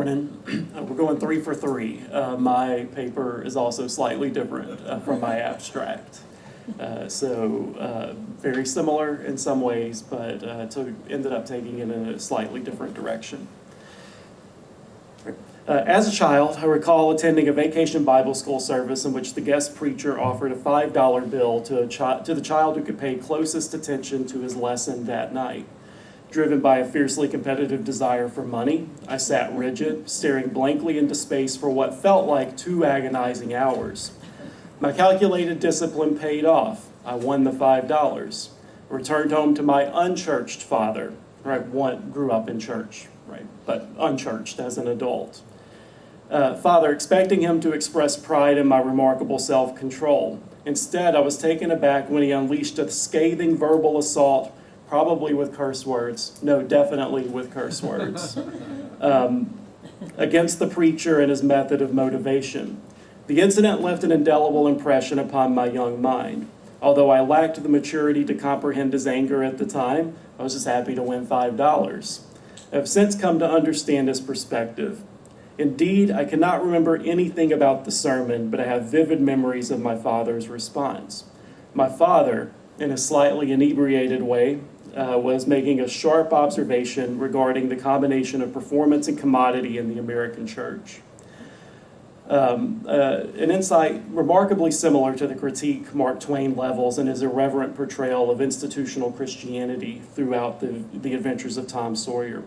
morning. We're going 3 for 3. My paper is also slightly different from my abstract. So very similar in some ways, but ended up taking it in a slightly different direction. As a child, I recall attending a vacation Bible school service in which the guest preacher offered a $5 bill to the child who could pay closest attention to his lesson that night. Driven by a fiercely competitive desire for money, I sat rigid, staring blankly into space for what felt like 2 agonizing hours. My calculated discipline paid off. I won the $5. Returned home to my unchurched father. Grew up in church, but unchurched as an adult. Father, expecting him to express pride in my remarkable self-control. Instead, I was taken aback when he unleashed a scathing verbal assault, probably with curse words. No, definitely with curse words. Against the preacher and his method of motivation. The incident left an indelible impression upon my young mind. Although I lacked the maturity to comprehend his anger at the time, I was just happy to win $5. I have since come to understand his perspective. Indeed, I cannot remember anything about the sermon, but I have vivid memories of my father's response. My father, in a slightly inebriated way, was making a sharp observation regarding the combination of performance and commodity in the American church. An insight remarkably similar to the critique Mark Twain levels in his irreverent portrayal of institutional Christianity throughout the Adventures of Tom Sawyer.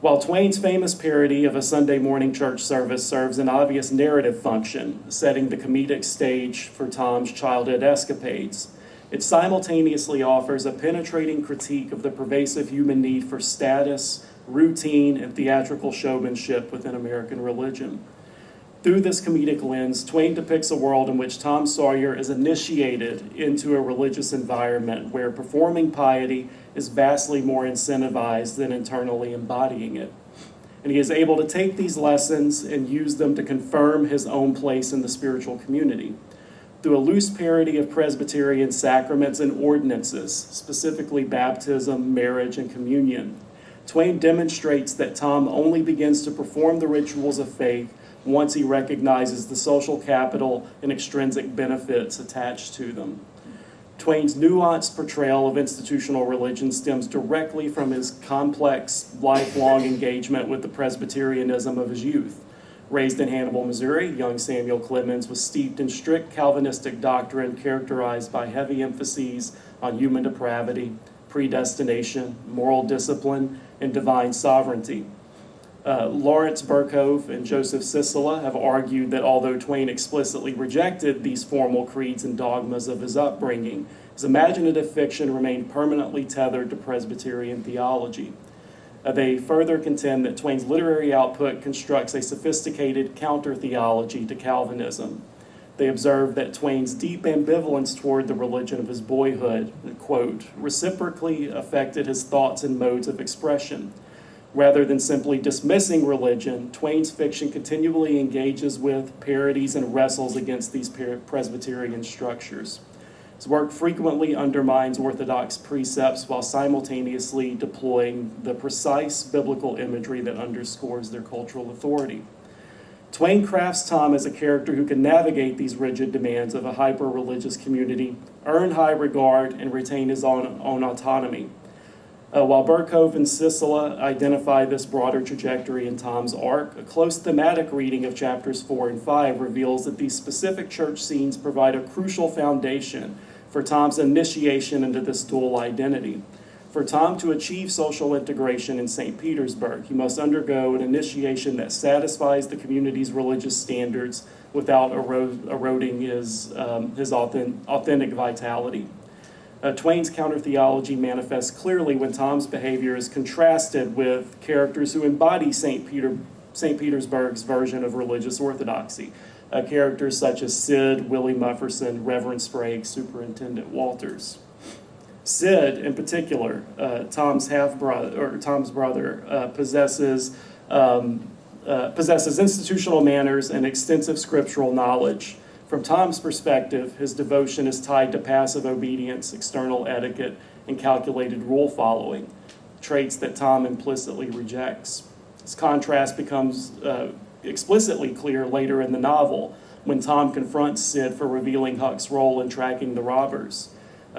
While Twain's famous parody of a Sunday morning church service serves an obvious narrative function, setting the comedic stage for Tom's childhood escapades, it simultaneously offers a penetrating critique of the pervasive human need for status, routine, and theatrical showmanship within American religion. Through this comedic lens, Twain depicts a world in which Tom Sawyer is initiated into a religious environment where performing piety is vastly more incentivized than internally embodying it. And he is able to take these lessons and use them to confirm his own place in the spiritual community. Through a loose parody of Presbyterian sacraments and ordinances, specifically baptism, marriage, and communion, Twain demonstrates that Tom only begins to perform the rituals of faith once he recognizes the social capital and extrinsic benefits attached to them. Twain's nuanced portrayal of institutional religion stems directly from his complex, lifelong engagement with the Presbyterianism of his youth. Raised in Hannibal, Missouri, young Samuel Clemens was steeped in strict Calvinistic doctrine characterized by heavy emphases on human depravity, predestination, moral discipline, and divine sovereignty. Lawrence Burkhoff and Joseph Sisela have argued that although Twain explicitly rejected these formal creeds and dogmas of his upbringing, his imaginative fiction remained permanently tethered to Presbyterian theology. They further contend that Twain's literary output constructs a sophisticated counter-theology to Calvinism. They observe that Twain's deep ambivalence toward the religion of his boyhood, quote, reciprocally affected his thoughts and modes of expression. Rather than simply dismissing religion, Twain's fiction continually engages with, parodies, and wrestles against these Presbyterian structures. His work frequently undermines orthodox precepts while simultaneously deploying the precise biblical imagery that underscores their cultural authority. Twain crafts Tom as a character who can navigate these rigid demands of a hyper-religious community, earn high regard, and retain his own autonomy. While Burkhoff and Sisela identify this broader trajectory in Tom's arc, a close thematic reading of chapters 4 and 5 reveals that these specific church scenes provide a crucial foundation for Tom's initiation into this dual identity. For Tom to achieve social integration in St. Petersburg, he must undergo an initiation that satisfies the community's religious standards without eroding his authentic vitality. Twain's counter-theology manifests clearly when Tom's behavior is contrasted with characters who embody St. Petersburg's version of religious orthodoxy. Characters such as Sid, Willie Mufferson, Reverend Sprague, Superintendent Walters. Sid, in particular, Tom's brother, possesses institutional manners and extensive scriptural knowledge. From Tom's perspective, his devotion is tied to passive obedience, external etiquette, and calculated rule following, traits that Tom implicitly rejects. This contrast becomes explicitly clear later in the novel when Tom confronts Sid for revealing Huck's role in tracking the robbers.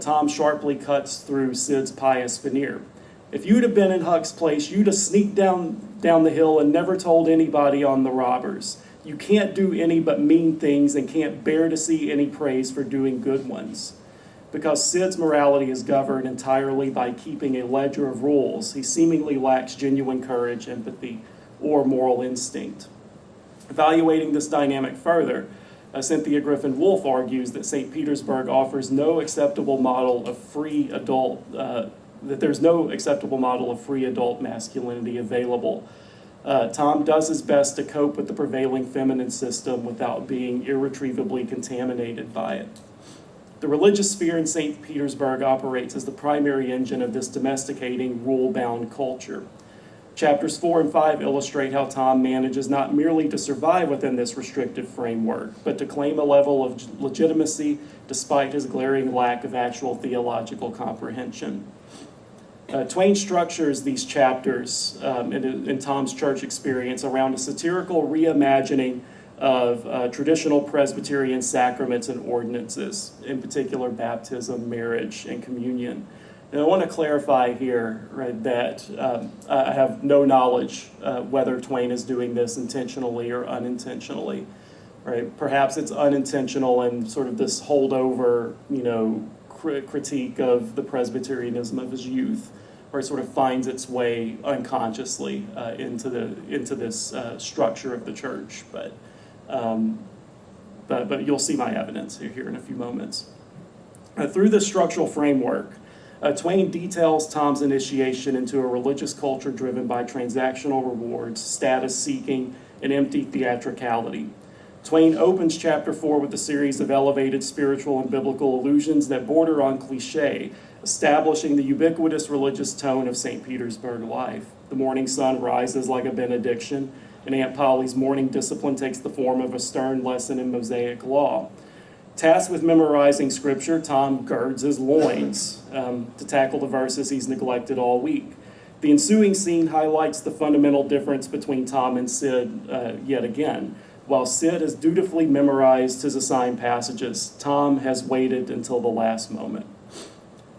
Tom sharply cuts through Sid's pious veneer. If you'd have been in Huck's place, you'd have sneaked down the hill and never told anybody on the robbers. You can't do any but mean things and can't bear to see any praise for doing good ones. Because Sid's morality is governed entirely by keeping a ledger of rules, he seemingly lacks genuine courage, empathy, or moral instinct. Evaluating this dynamic further, Cynthia Griffin Wolfe argues that St. Petersburg offers no acceptable model of free adult, that there's no acceptable model of free adult masculinity available. Tom does his best to cope with the prevailing feminine system without being irretrievably contaminated by it. The religious sphere in St. Petersburg operates as the primary engine of this domesticating, rule-bound culture. Chapters 4 and 5 illustrate how Tom manages not merely to survive within this restrictive framework, but to claim a level of legitimacy despite his glaring lack of actual theological comprehension. Twain structures these chapters in Tom's church experience around a satirical reimagining of traditional Presbyterian sacraments and ordinances, in particular baptism, marriage, and communion. And I want to clarify here, right, that I have no knowledge whether Twain is doing this intentionally or unintentionally. Right? Perhaps it's unintentional and sort of this holdover, critique of the Presbyterianism of his youth, where it sort of finds its way unconsciously into this structure of the church. But you'll see my evidence here in a few moments. Through this structural framework, Twain details Tom's initiation into a religious culture driven by transactional rewards, status seeking, and empty theatricality. Twain opens chapter 4 with a series of elevated spiritual and biblical allusions that border on cliche, establishing the ubiquitous religious tone of St. Petersburg life. The morning sun rises like a benediction, and Aunt Polly's morning discipline takes the form of a stern lesson in Mosaic law. Tasked with memorizing scripture, Tom girds his loins to tackle the verses he's neglected all week. The ensuing scene highlights the fundamental difference between Tom and Sid yet again. While Sid has dutifully memorized his assigned passages, Tom has waited until the last moment.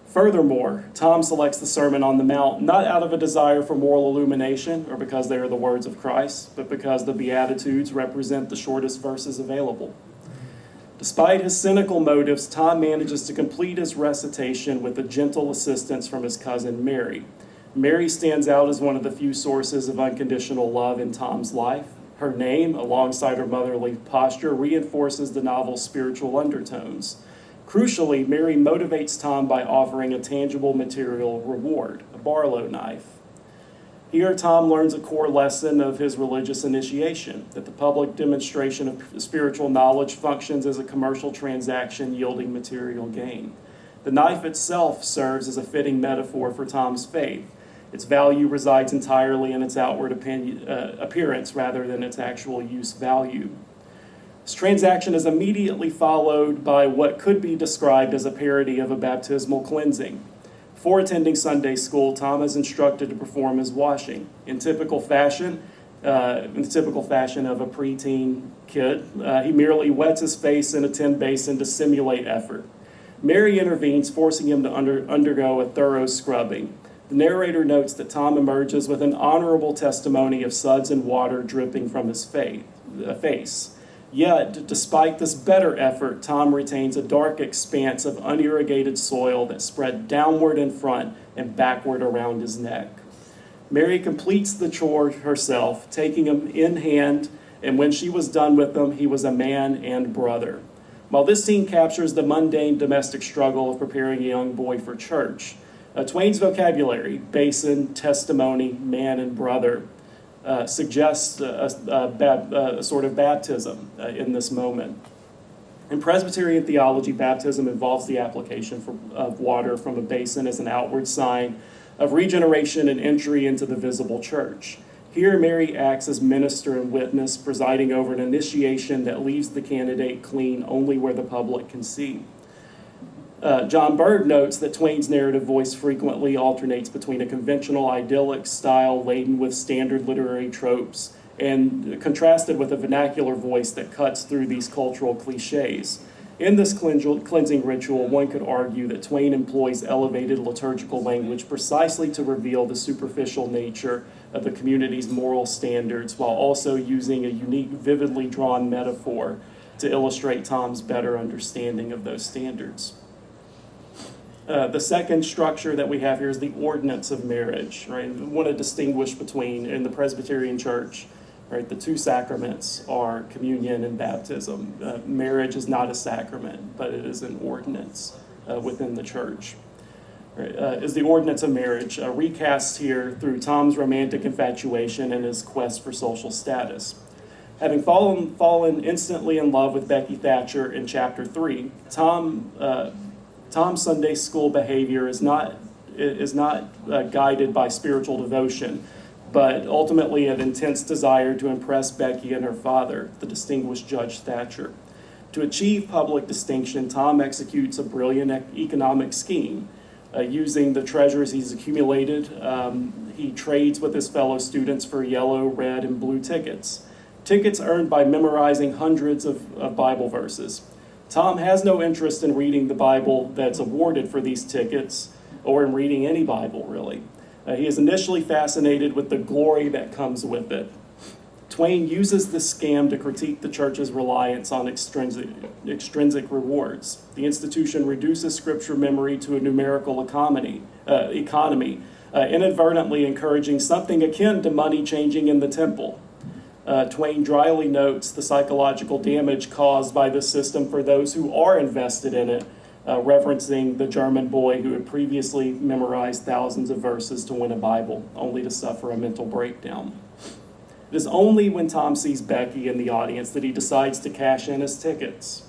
Furthermore, Tom selects the Sermon on the Mount not out of a desire for moral illumination or because they are the words of Christ, but because the Beatitudes represent the shortest verses available. Despite his cynical motives, Tom manages to complete his recitation with a gentle assistance from his cousin Mary. Mary stands out as one of the few sources of unconditional love in Tom's life. Her name, alongside her motherly posture, reinforces the novel's spiritual undertones. Crucially, Mary motivates Tom by offering a tangible material reward, a Barlow knife. Here, Tom learns a core lesson of his religious initiation, that the public demonstration of spiritual knowledge functions as a commercial transaction yielding material gain. The knife itself serves as a fitting metaphor for Tom's faith. Its value resides entirely in its outward appearance rather than its actual use value. This transaction is immediately followed by what could be described as a parody of a baptismal cleansing. Before attending Sunday school, Tom is instructed to perform his washing. In the typical fashion of a preteen kid, he merely wets his face in a tin basin to simulate effort. Mary intervenes, forcing him to undergo a thorough scrubbing. The narrator notes that Tom emerges with an honorable testimony of suds and water dripping from his face. Yet, despite this better effort, Tom retains a dark expanse of unirrigated soil that spread downward in front and backward around his neck. Mary completes the chore herself, taking him in hand, and when she was done with him, he was a man and brother. While this scene captures the mundane domestic struggle of preparing a young boy for church, Twain's vocabulary, basin, testimony, man, and brother, suggests a sort of baptism in this moment. In Presbyterian theology, baptism involves the application of water from a basin as an outward sign of regeneration and entry into the visible church. Here, Mary acts as minister and witness, presiding over an initiation that leaves the candidate clean only where the public can see. John Bird notes that Twain's narrative voice frequently alternates between a conventional idyllic style laden with standard literary tropes and contrasted with a vernacular voice that cuts through these cultural cliches. In this cleansing ritual, one could argue that Twain employs elevated liturgical language precisely to reveal the superficial nature of the community's moral standards, while also using a unique, vividly drawn metaphor to illustrate Tom's better understanding of those standards. The second structure that we have here is the ordinance of marriage, right? We want to distinguish between, in the Presbyterian Church, right, the two sacraments are communion and baptism. Marriage is not a sacrament, but it is an ordinance within the church. Right, is the ordinance of marriage recast here through Tom's romantic infatuation and his quest for social status. Having fallen instantly in love with Becky Thatcher in chapter 3, Tom's Sunday school behavior is not guided by spiritual devotion, but ultimately an intense desire to impress Becky and her father, the distinguished Judge Thatcher. To achieve public distinction, Tom executes a brilliant economic scheme. Using the treasures he's accumulated, he trades with his fellow students for yellow, red, and blue tickets. Tickets earned by memorizing hundreds of Bible verses. Tom has no interest in reading the Bible that's awarded for these tickets, or in reading any Bible, really. He is initially fascinated with the glory that comes with it. Twain uses this scam to critique the church's reliance on extrinsic rewards. The institution reduces scripture memory to a numerical economy, inadvertently encouraging something akin to money changing in the temple. Twain dryly notes the psychological damage caused by this system for those who are invested in it, referencing the German boy who had previously memorized thousands of verses to win a Bible, only to suffer a mental breakdown. It is only when Tom sees Becky in the audience that he decides to cash in his tickets.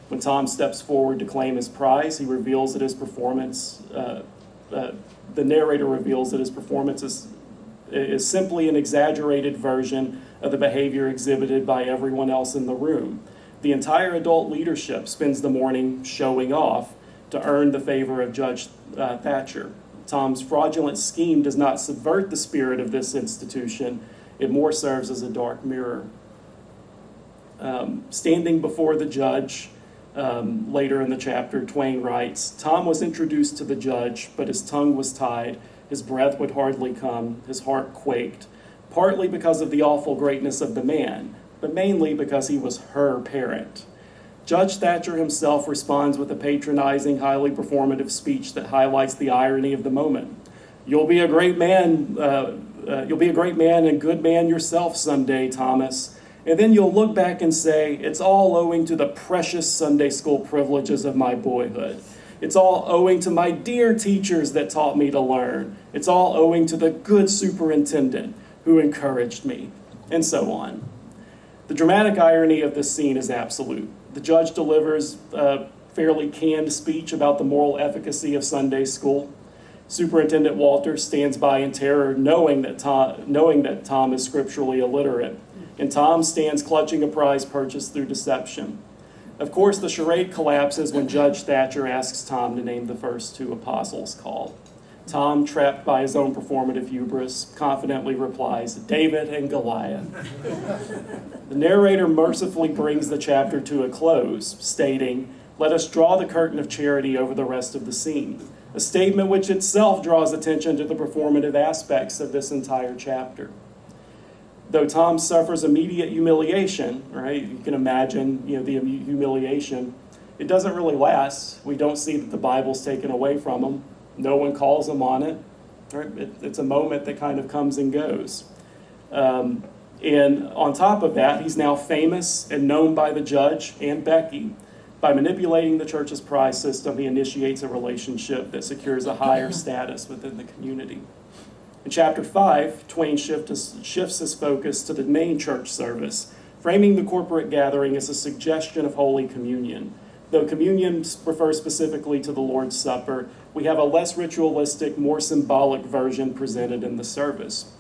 When Tom steps forward to claim his prize, he reveals that his performance, the narrator reveals that his performance is simply an exaggerated version of the behavior exhibited by everyone else in the room. The entire adult leadership spends the morning showing off to earn the favor of Judge Thatcher. Tom's fraudulent scheme does not subvert the spirit of this institution. It more serves as a dark mirror. Standing before the judge, later in the chapter, Twain writes, Tom was introduced to the judge, but his tongue was tied, his breath would hardly come, his heart quaked, partly because of the awful greatness of the man, but mainly because he was her parent. Judge Thatcher himself responds with a patronizing, highly performative speech that highlights the irony of the moment. You'll be a great man and good man yourself someday, Thomas. And then you'll look back and say, it's all owing to the precious Sunday school privileges of my boyhood. It's all owing to my dear teachers that taught me to learn. It's all owing to the good superintendent who encouraged me, and so on. The dramatic irony of this scene is absolute. The judge delivers a fairly canned speech about the moral efficacy of Sunday school. Superintendent Walter stands by in terror, knowing that Tom is scripturally illiterate, and Tom stands clutching a prize purchased through deception. Of course, the charade collapses when Judge Thatcher asks Tom to name the first two apostles called. Tom, trapped by his own performative hubris, confidently replies, David and Goliath. The narrator mercifully brings the chapter to a close, stating, let us draw the curtain of charity over the rest of the scene, a statement which itself draws attention to the performative aspects of this entire chapter. Though Tom suffers immediate humiliation, right? You can imagine, the humiliation. It doesn't really last. We don't see that the Bible's taken away from him. No one calls him on it. Right? It's a moment that kind of comes and goes. And on top of that, he's now famous and known by the judge and Becky. By manipulating the church's prize system, he initiates a relationship that secures a higher status within the community. In chapter 5, Twain shifts his focus to the main church service, framing the corporate gathering as a suggestion of Holy Communion. Though communion refers specifically to the Lord's Supper, we have a less ritualistic, more symbolic version presented in the service.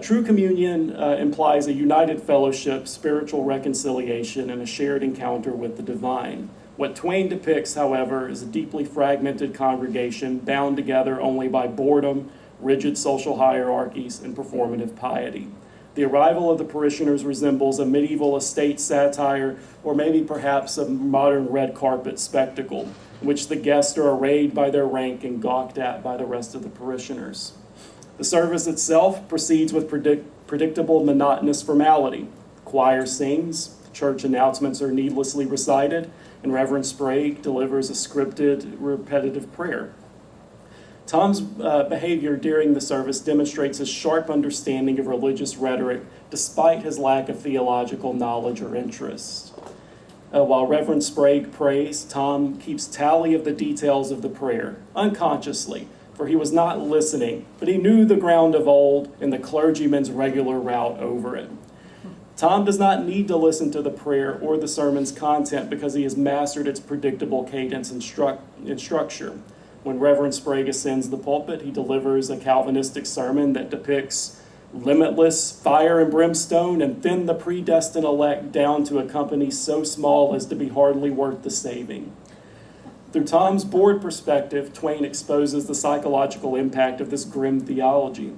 True communion implies a united fellowship, spiritual reconciliation, and a shared encounter with the divine. What Twain depicts, however, is a deeply fragmented congregation bound together only by boredom, rigid social hierarchies, and performative piety. The arrival of the parishioners resembles a medieval estate satire, or maybe perhaps a modern red carpet spectacle, in which the guests are arrayed by their rank and gawked at by the rest of the parishioners. The service itself proceeds with predictable, monotonous formality. The choir sings, church announcements are needlessly recited, and Reverend Sprague delivers a scripted, repetitive prayer. Tom's behavior during the service demonstrates his sharp understanding of religious rhetoric despite his lack of theological knowledge or interest. While Reverend Sprague prays, Tom keeps tally of the details of the prayer, unconsciously, for he was not listening, but he knew the ground of old and the clergyman's regular route over it. Tom does not need to listen to the prayer or the sermon's content because he has mastered its predictable cadence and structure. When Reverend Sprague ascends the pulpit, he delivers a Calvinistic sermon that depicts limitless fire and brimstone and thin the predestined elect down to a company so small as to be hardly worth the saving. Through Tom's bored perspective, Twain exposes the psychological impact of this grim theology.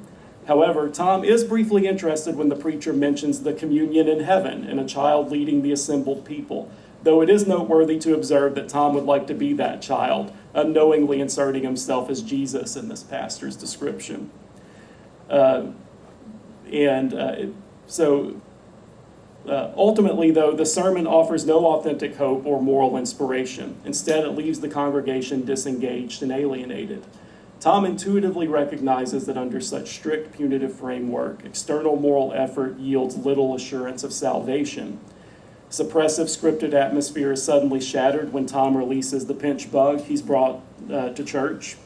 However, Tom is briefly interested when the preacher mentions the communion in heaven and a child leading the assembled people, though it is noteworthy to observe that Tom would like to be that child, unknowingly inserting himself as Jesus in this pastor's description. Ultimately, though, the sermon offers no authentic hope or moral inspiration. Instead, it leaves the congregation disengaged and alienated. Tom intuitively recognizes that under such strict punitive framework, external moral effort yields little assurance of salvation. Suppressive scripted atmosphere is suddenly shattered when Tom releases the pinch bug he's brought to church.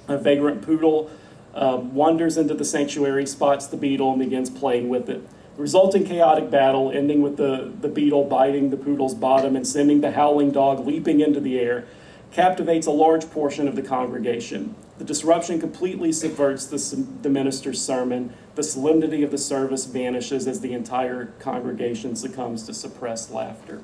A vagrant poodle wanders into the sanctuary, spots the beetle, and begins playing with it. The resulting chaotic battle, ending with the beetle biting the poodle's bottom and sending the howling dog leaping into the air, captivates a large portion of the congregation. The disruption completely subverts the minister's sermon. The solemnity of the service vanishes as the entire congregation succumbs to suppressed laughter.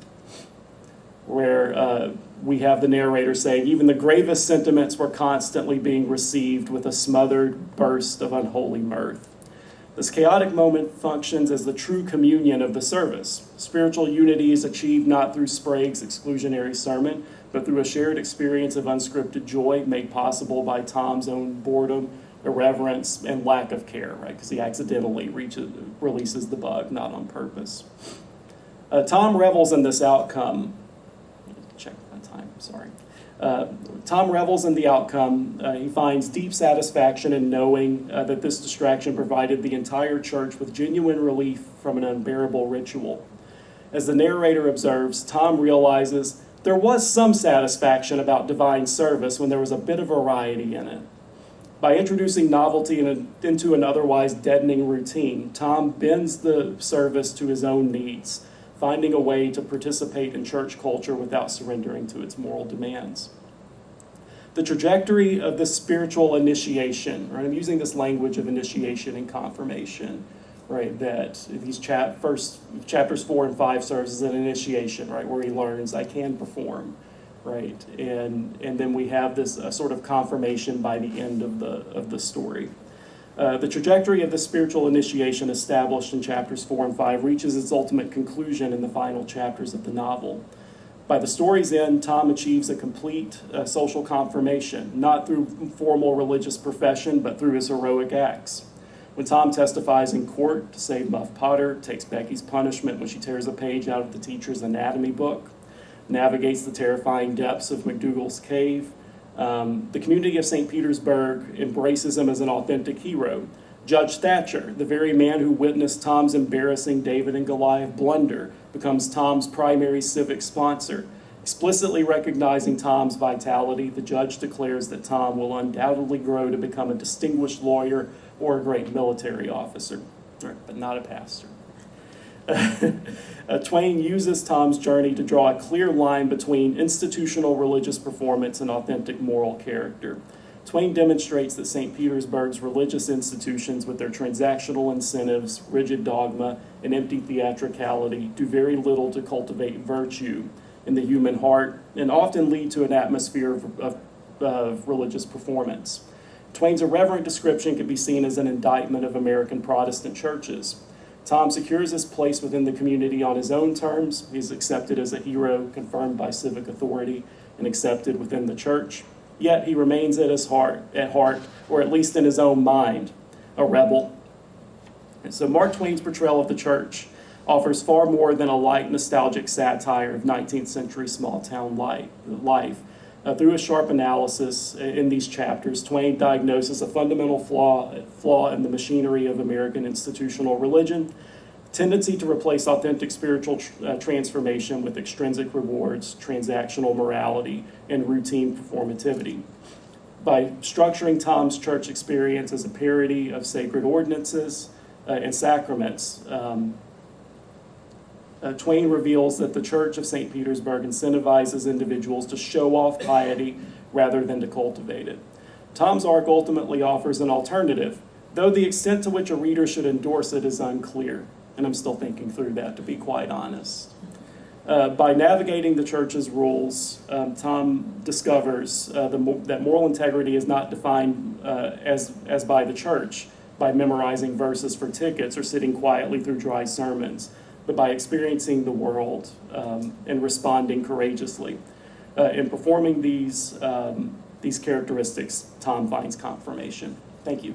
Where we have the narrator saying, even the gravest sentiments were constantly being received with a smothered burst of unholy mirth. This chaotic moment functions as the true communion of the service. Spiritual unity is achieved not through Sprague's exclusionary sermon, but through a shared experience of unscripted joy made possible by Tom's own boredom, irreverence, and lack of care, right? Because he accidentally releases the bug, not on purpose. Tom revels in this outcome. Check my time, sorry. Tom revels in the outcome. He finds deep satisfaction in knowing that this distraction provided the entire church with genuine relief from an unbearable ritual. As the narrator observes, Tom realizes there was some satisfaction about divine service when there was a bit of variety in it. By introducing novelty into an otherwise deadening routine, Tom bends the service to his own needs, finding a way to participate in church culture without surrendering to its moral demands. The trajectory of this spiritual initiation, right? I'm using this language of initiation and confirmation, right? That these first chapters 4 and 5 serves as an initiation, right? Where he learns I can perform, right? And then we have this sort of confirmation by the end of the story. The trajectory of the spiritual initiation established in chapters 4 and 5 reaches its ultimate conclusion in the final chapters of the novel. By the story's end, Tom achieves a complete social confirmation, not through formal religious profession, but through his heroic acts. When Tom testifies in court to save Muff Potter, takes Becky's punishment when she tears a page out of the teacher's anatomy book, navigates the terrifying depths of McDougal's cave, the community of St. Petersburg embraces him as an authentic hero. Judge Thatcher, the very man who witnessed Tom's embarrassing David and Goliath blunder, becomes Tom's primary civic sponsor. Explicitly recognizing Tom's vitality, the judge declares that Tom will undoubtedly grow to become a distinguished lawyer or a great military officer, but not a pastor. Twain uses Tom's journey to draw a clear line between institutional religious performance and authentic moral character. Twain demonstrates that St. Petersburg's religious institutions, with their transactional incentives, rigid dogma, and empty theatricality, do very little to cultivate virtue, in the human heart and often lead to an atmosphere of religious performance. Twain's irreverent description can be seen as an indictment of American Protestant churches. Tom secures his place within the community on his own terms. He's accepted as a hero, confirmed by civic authority, and accepted within the church. Yet he remains at heart, or at least in his own mind, a rebel. And so Mark Twain's portrayal of the church offers far more than a light, nostalgic satire of 19th century small-town life. Through a sharp analysis in these chapters, Twain diagnoses a fundamental flaw in the machinery of American institutional religion, tendency to replace authentic spiritual transformation with extrinsic rewards, transactional morality, and routine performativity. By structuring Tom's church experience as a parody of sacred ordinances and sacraments, Twain reveals that the Church of St. Petersburg incentivizes individuals to show off piety rather than to cultivate it. Tom's arc ultimately offers an alternative, though the extent to which a reader should endorse it is unclear, and I'm still thinking through that, to be quite honest. By navigating the church's rules, Tom discovers that moral integrity is not defined as by the church, by memorizing verses for tickets or sitting quietly through dry sermons, but by experiencing the world and responding courageously. In performing these characteristics, Tom finds confirmation. Thank you.